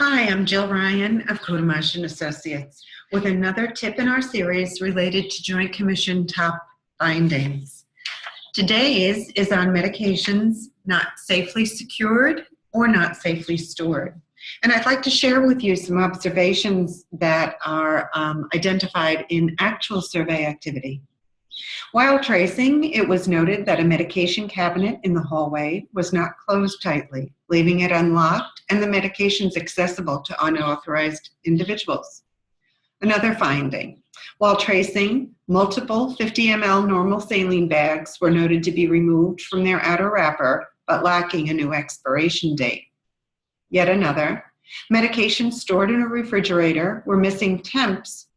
Hi, I'm Jill Ryan of Courtemanche Associates with another tip in our series related to Joint Commission Top Findings. Today's is on medications not safely secured or not safely stored. And I'd like to share with you some observations that are identified in actual survey activity. While tracing, it was noted that a medication cabinet in the hallway was not closed tightly, leaving it unlocked and the medications accessible to unauthorized individuals. Another finding, while tracing, multiple 50 ml normal saline bags were noted to be removed from their outer wrapper, but lacking a new expiration date. Yet another, medications stored in a refrigerator were missing temps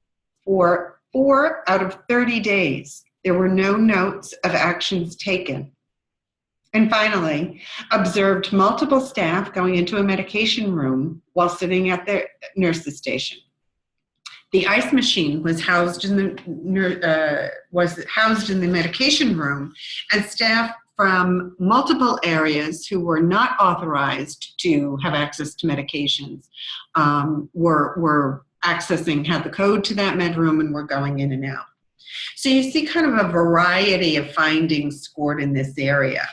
for 4 out of 30 days. There were no notes of actions taken. And finally, observed multiple staff going into a medication room while sitting at their nurse's station. The ice machine was housed in the medication room, and staff from multiple areas who were not authorized to have access to medications were accessing, had the code to that med room, and were going in and out. So you see kind of a variety of findings scored in this area.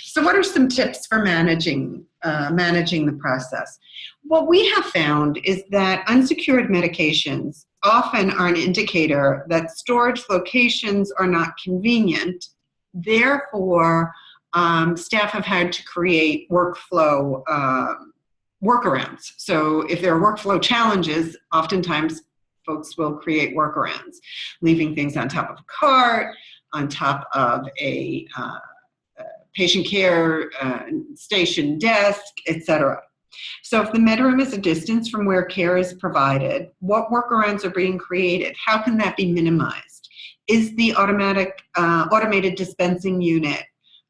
So what are some tips for managing the process? What we have found is that unsecured medications often are an indicator that storage locations are not convenient. Therefore, staff have had to create workflow workarounds. So if there are workflow challenges, oftentimes folks will create workarounds, leaving things on top of a cart, on top of a patient care station desk, etc. So if the med room is a distance from where care is provided, what workarounds are being created? How can that be minimized? Is the automated dispensing unit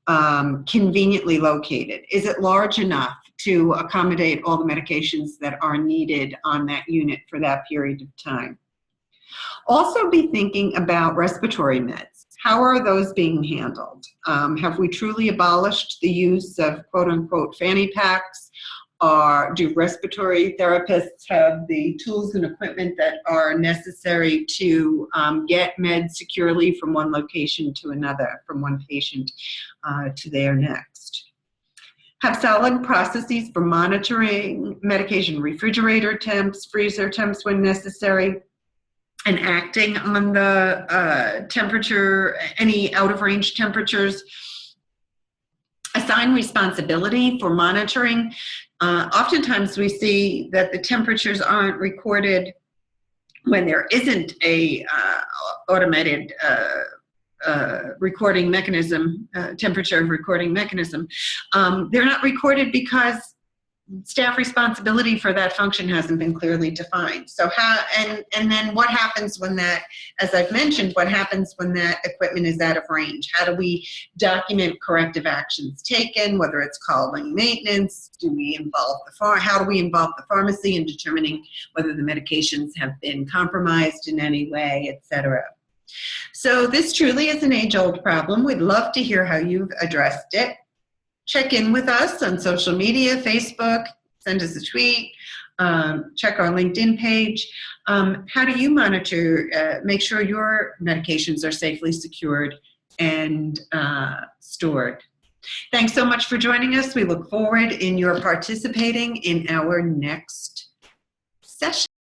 conveniently located? Is it large enough to accommodate all the medications that are needed on that unit for that period of time? Also be thinking about respiratory meds. How are those being handled? Have we truly abolished the use of quote-unquote fanny packs? Do respiratory therapists have the tools and equipment that are necessary to get meds securely from one location to another, from one patient to their next? Have solid processes for monitoring medication refrigerator temps, freezer temps when necessary, and acting on the temperature, any out-of-range temperatures. Assign responsibility for monitoring. Oftentimes we see that the temperatures aren't recorded when there isn't a automated recording mechanism, temperature recording mechanism. They're not recorded because staff responsibility for that function hasn't been clearly defined. So and then what happens when that, as I've mentioned, what happens when that equipment is out of range? How do we document corrective actions taken, whether it's calling maintenance? Do we involve how do we involve the pharmacy in determining whether the medications have been compromised in any way, etc.? So this truly is an age-old problem. We'd love to hear how you've addressed it. Check in with us on social media, Facebook, send us a tweet, check our LinkedIn page. How do you monitor, make sure your medications are safely secured and stored? Thanks so much for joining us. We look forward in your participating in our next session.